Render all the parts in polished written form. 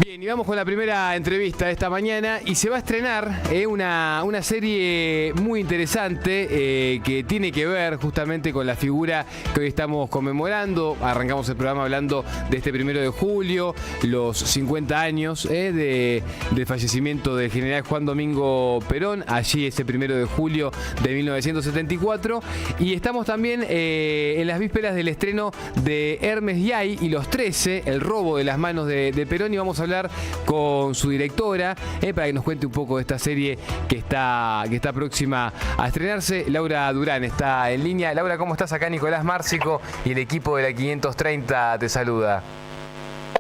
Bien, y vamos con la primera entrevista de esta mañana y se va a estrenar una serie muy interesante que tiene que ver justamente con la figura que hoy estamos conmemorando. Arrancamos el programa hablando de este 1 de julio, los 50 años del fallecimiento del general Juan Domingo Perón, allí ese 1 de julio de 1974. Y estamos también en las vísperas del estreno de Hermes Yay y los 13, el robo de las manos de Perón, y vamos a hablar con su directora para que nos cuente un poco de esta serie que está próxima a estrenarse. Laura Durán está en línea. Laura, ¿cómo estás? Acá Nicolás Márcico y el equipo de la 530 te saluda.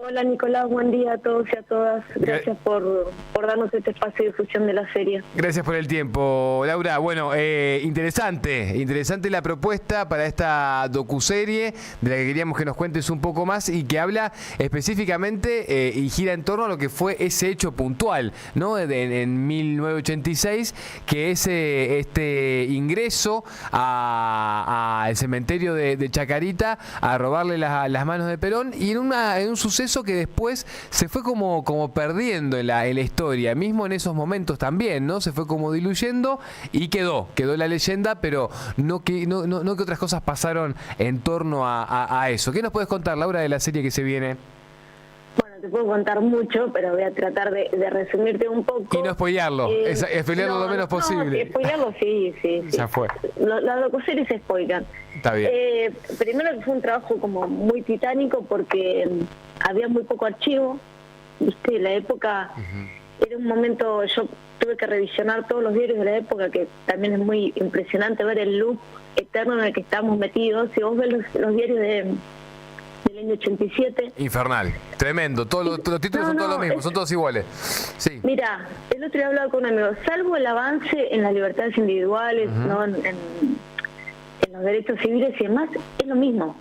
Hola Nicolás, buen día a todos y a todas. Gracias por darnos este espacio de difusión de la serie. Gracias por el tiempo, Laura. Bueno, interesante la propuesta para esta docuserie de la que queríamos que nos cuentes un poco más y que habla específicamente y gira en torno a lo que fue ese hecho puntual, ¿no? En 1986, que es este ingreso al cementerio de Chacarita a robarle las manos de Perón, y en un suceso que después se fue como perdiendo en la historia, mismo en esos momentos también, ¿no? Se fue como diluyendo y quedó la leyenda, pero no que otras cosas pasaron en torno a eso. ¿Qué nos puedes contar, Laura, de la serie que se viene? Bueno, te puedo contar mucho, pero voy a tratar de resumirte un poco. Y no spoilearlo, spoilearlo lo menos posible. No, spoilearlo sí. Ya fue. Las docuseries se spoilan. Está bien. Primero que fue un trabajo como muy titánico porque había muy poco archivo, ¿viste? En la época era un momento, yo tuve que revisionar todos los diarios de la época, que también es muy impresionante ver el loop eterno en el que estamos metidos. Si vos ves los diarios del año 87... Infernal, tremendo, todos los títulos son todos los mismos, son todos iguales. Sí. Mira, el otro día hablaba con un amigo, salvo el avance en las libertades individuales, ¿no? en los derechos civiles y demás, es lo mismo.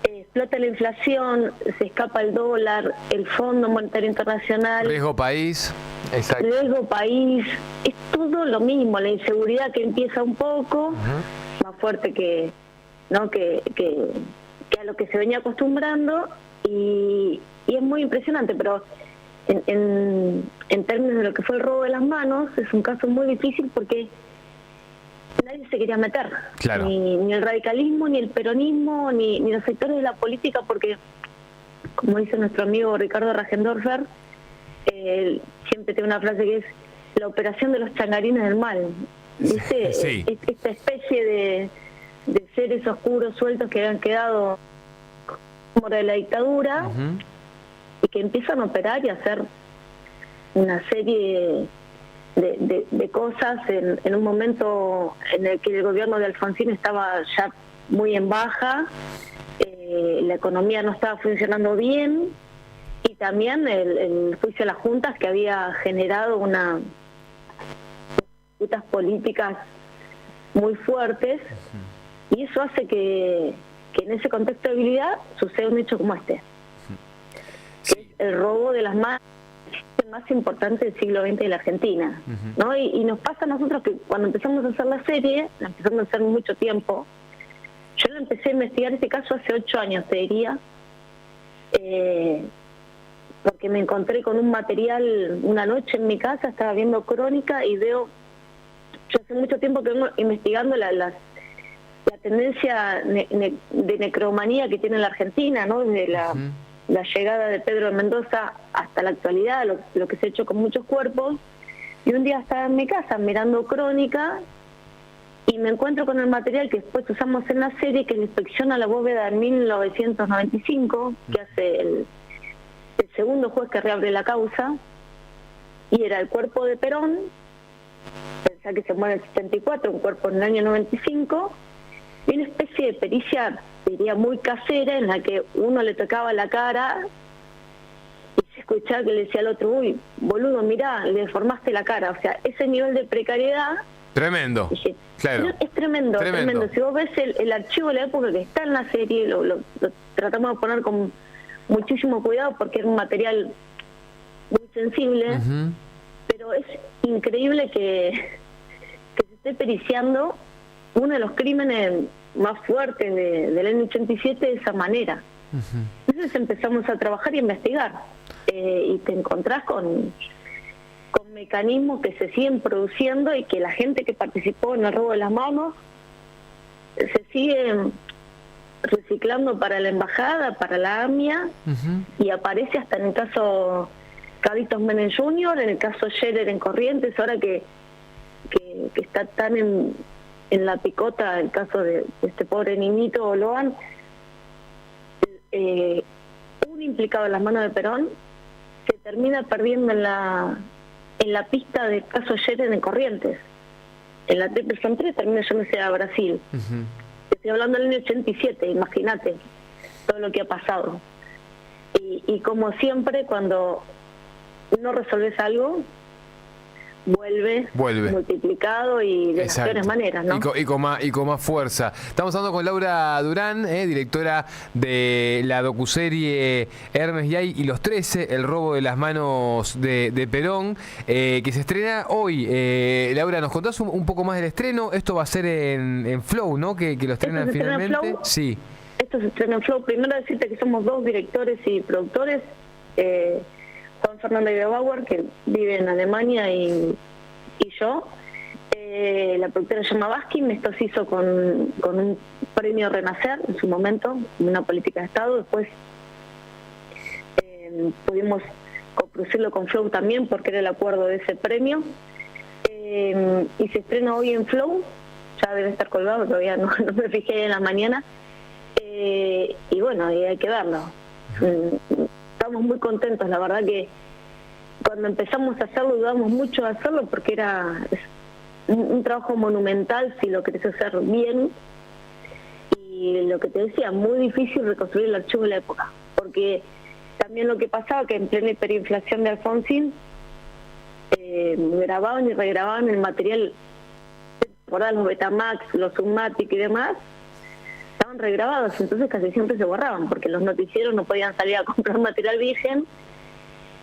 Explota la inflación, se escapa el dólar, el Fondo Monetario Internacional, riesgo país, exacto. Riesgo país, es todo lo mismo. La inseguridad que empieza un poco más fuerte que a lo que se venía acostumbrando, y es muy impresionante, pero en términos de lo que fue el robo de las manos, es un caso muy difícil porque nadie se quería meter, claro. ni el radicalismo, ni el peronismo, ni los sectores de la política, porque, como dice nuestro amigo Ricardo Rajendorfer, siempre tiene una frase que es la operación de los changarines del mal. Dice, sí. Esta especie de seres oscuros sueltos que habían quedado como de la dictadura y que empiezan a operar y a hacer una serie de cosas en un momento en el que el gobierno de Alfonsín estaba ya muy en baja, la economía no estaba funcionando bien, y también el juicio a las juntas, que había generado unas disputas políticas muy fuertes, y eso hace que en ese contexto de debilidad suceda un hecho como este, que es el robo de las manos más importante del siglo XX de la Argentina, ¿no? Y nos pasa a nosotros que cuando empezamos a hacer la serie, la empezamos a hacer mucho tiempo. Yo la empecé a investigar este caso hace 8 años, te diría, porque me encontré con un material una noche en mi casa, estaba viendo Crónica y veo, yo hace mucho tiempo que vengo investigando la tendencia de necromanía que tiene la Argentina, ¿no? Desde la llegada de Pedro de Mendoza hasta la actualidad, lo que se ha hecho con muchos cuerpos. Y un día estaba en mi casa mirando Crónica y me encuentro con el material que después usamos en la serie, que es la inspección a la bóveda en 1995, que hace el segundo juez que reabre la causa, y era el cuerpo de Perón, pensá que se muere en el 74, un cuerpo en el año 95, y una especie de pericia, diría, muy casera, en la que uno le tocaba la cara y se escuchaba que le decía al otro, uy, boludo, mirá, le deformaste la cara. O sea, ese nivel de precariedad... Tremendo, claro. Es tremendo. Si vos ves el archivo de la época que está en la serie, lo tratamos de poner con muchísimo cuidado porque es un material muy sensible, pero es increíble que se esté periciando uno de los crímenes más fuertes del año 87 de esa manera. Entonces empezamos a trabajar y a investigar. y te encontrás con mecanismos que se siguen produciendo y que la gente que participó en el robo de las manos se sigue reciclando para la embajada, para la AMIA, y aparece hasta en el caso Carlitos Menem Jr., en el caso Scherer en Corrientes, ahora que está tan en la picota el caso de este pobre niñito Oloan, un implicado en las manos de Perón se termina perdiendo en la pista del caso Scherer en Corrientes. En la Triple 3 termina yéndose a Brasil. Estoy hablando del año 87, imagínate todo lo que ha pasado. Y como siempre, cuando no resolves algo, vuelve multiplicado y de las peores maneras, ¿no? Y con más fuerza. Estamos hablando con Laura Durán, directora de la docuserie Hermes Yay y los 13, el robo de las manos de Perón, que se estrena hoy. Laura, ¿nos contás un poco más del estreno? Esto va a ser en Flow, ¿no? Que lo estrenan finalmente. Flow. Sí. Esto se estrena en Flow. Primero decirte que somos 2 directores y productores. Juan Fernando Bauer, que vive en Alemania, y yo. La productora se llama Baskin. Esto se hizo con un premio Renacer en su momento, una política de Estado. Después pudimos coproducirlo con Flow también, porque era el acuerdo de ese premio. Y se estrena hoy en Flow. Ya debe estar colgado, todavía no me fijé en la mañana. Y bueno, y hay que verlo. Estamos muy contentos, la verdad que cuando empezamos a hacerlo dudamos mucho de hacerlo porque era un trabajo monumental si lo querés hacer bien, y lo que te decía, muy difícil reconstruir el archivo de la época, porque también lo que pasaba que en plena hiperinflación de Alfonsín grababan y regrababan el material, los Betamax, los Zoommatic y demás, estaban regrabados, entonces casi siempre se borraban porque los noticieros no podían salir a comprar material virgen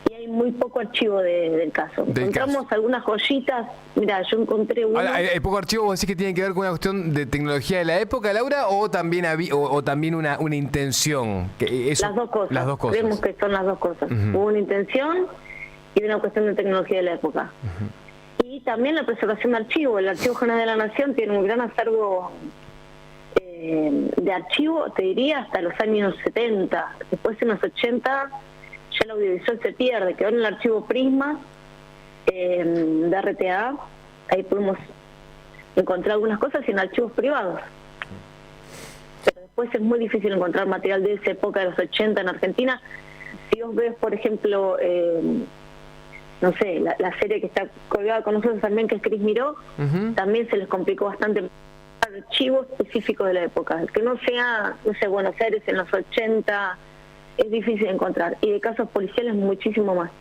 y hay muy poco archivo del caso. Encontramos algunas joyitas. Mira, yo encontré uno. ¿Hay poco archivo? ¿Vos decís que tiene que ver con una cuestión de tecnología de la época, Laura, o también también una intención? Las dos cosas. Creemos que son las dos cosas. Hubo una intención y una cuestión de tecnología de la época. Y también la preservación de archivo. El Archivo General de la Nación tiene un gran acervo de archivo, te diría, hasta los años 70. Después en los 80 ya el audiovisual se pierde, quedó en el archivo Prisma de RTA. Ahí pudimos encontrar algunas cosas y en archivos privados. Pero después es muy difícil encontrar material de esa época de los 80 en Argentina. Si vos ves, por ejemplo, no sé, la serie que está colgada con nosotros también, que es Cris Miró, también se les complicó bastante archivo específico de la época. El que no sea, no sé, Buenos Aires en los 80, es difícil de encontrar. Y de casos policiales muchísimo más.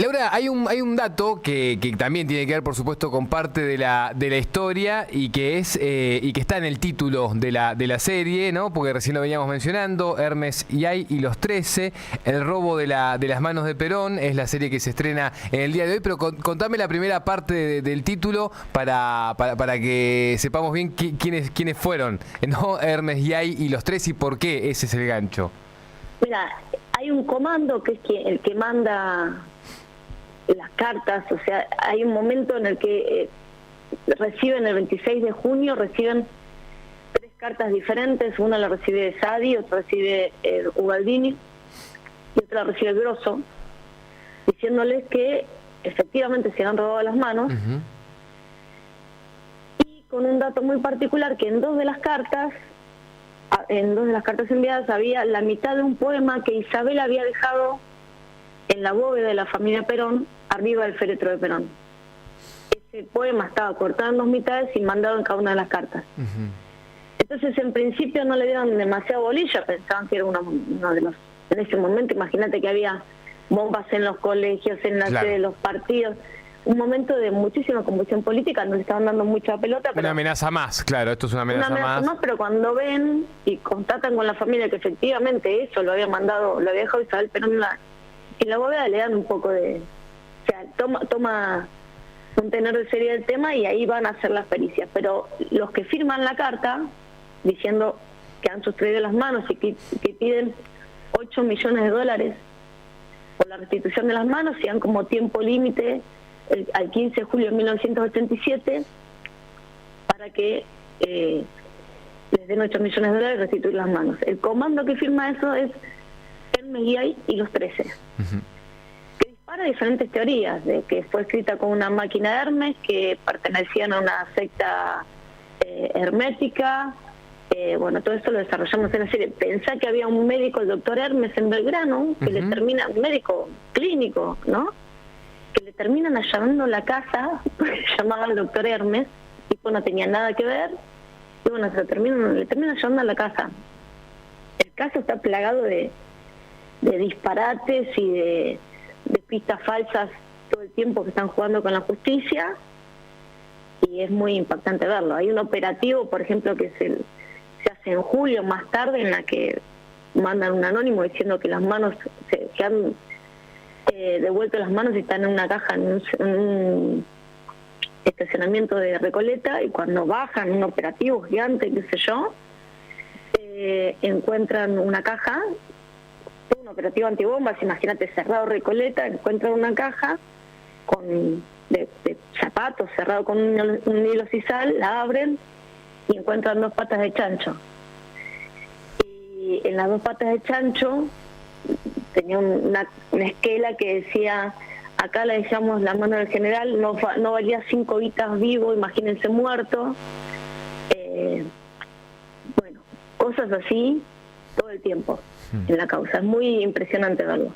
Laura, hay un dato que también tiene que ver, por supuesto, con parte de la historia y que está en el título de la serie, ¿no? Porque recién lo veníamos mencionando, Hermes Yay y los 13, el robo de las manos de Perón, es la serie que se estrena en el día de hoy, pero contame la primera parte del título para que sepamos bien quiénes fueron, ¿no? Hermes Yay y los 13 y por qué ese es el gancho. Mira, hay un comando que es el que manda las cartas, o sea, hay un momento en el que reciben el 26 de junio, reciben 3 cartas diferentes, una la recibe Sadi, otra recibe Ubaldini y otra la recibe Grosso, diciéndoles que efectivamente se han robado las manos, y con un dato muy particular, que en dos de las cartas enviadas había la mitad de un poema que Isabel había dejado en la bóveda de la familia Perón, arriba del féretro de Perón. Ese poema estaba cortado en 2 mitades y mandado en cada una de las cartas. Entonces, en principio no le dieron demasiado bolilla, pensaban que era uno de los... En ese momento, imagínate que había bombas en los colegios, en la sede de los partidos. Un momento de muchísima convulsión política, no le estaban dando mucha pelota. Pero una amenaza más, claro, esto es una amenaza más. Pero cuando ven y constatan con la familia que efectivamente eso lo había dejado Isabel Perón en la bóveda, le dan un poco de... O sea, toma un tenor de seriedad del tema y ahí van a hacer las pericias. Pero los que firman la carta diciendo que han sustraído las manos y que piden 8 millones de dólares por la restitución de las manos y dan como tiempo límite al 15 de julio de 1987 para que les den 8 millones de dólares y restituir las manos. El comando que firma eso es Hermes Guiay y los 13. Que dispara diferentes teorías, de que fue escrita con una máquina de Hermes, que pertenecían a una secta hermética. Bueno, todo eso lo desarrollamos en la serie. Pensá que había un médico, el doctor Hermes en Belgrano, que le termina, un médico clínico, ¿no? Que le terminan allanando la casa, porque se llamaba el doctor Hermes, y pues no tenía nada que ver, y bueno, le terminan allanando la casa. El caso está plagado de disparates y de pistas falsas todo el tiempo que están jugando con la justicia, y es muy impactante verlo. Hay un operativo, por ejemplo, que se hace en julio, más tarde, en la que mandan un anónimo diciendo que las manos se han devuelto las manos y están en una caja en un estacionamiento de Recoleta, y cuando bajan un operativo gigante, qué sé yo, encuentran una caja, un operativo antibombas, imagínate, cerrado Recoleta, encuentran una caja de zapatos cerrado con un hilo sisal, la abren y encuentran 2 patas de chancho. Y en las 2 patas de chancho tenía una esquela que decía: acá le dejamos la mano del general, no valía 5 guitas vivo, imagínense muerto. Bueno, cosas así todo el tiempo en la causa. Es muy impresionante verlo.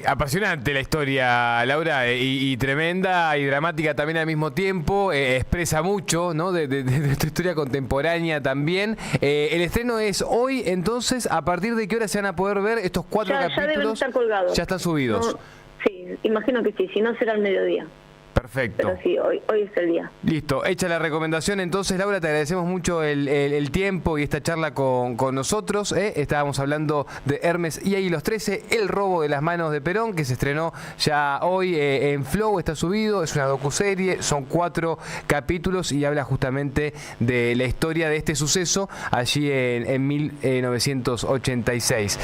Apasionante la historia, Laura, y tremenda y dramática también al mismo tiempo. Expresa mucho, ¿no? de tu historia contemporánea también. El estreno es hoy, entonces, ¿a partir de qué hora se van a poder ver estos 4 capítulos? Ya deben estar colgados. Ya están subidos. No, sí, imagino que sí, si no será al mediodía. Perfecto. Pero sí, hoy es el día. Listo, hecha la recomendación. Entonces, Laura, te agradecemos mucho el tiempo y esta charla con nosotros. Estábamos hablando de Hermes y ahí los 13, el robo de las manos de Perón, que se estrenó ya hoy en Flow, está subido, es una docuserie, son 4 capítulos y habla justamente de la historia de este suceso allí en 1986.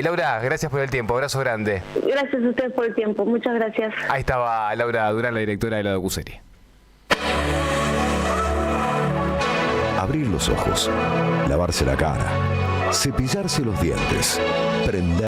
Laura, gracias por el tiempo, abrazo grande. Gracias a ustedes por el tiempo, muchas gracias. Ahí estaba Laura Durán, la directora de la docuserie. Abrir los ojos, lavarse la cara, cepillarse los dientes, prender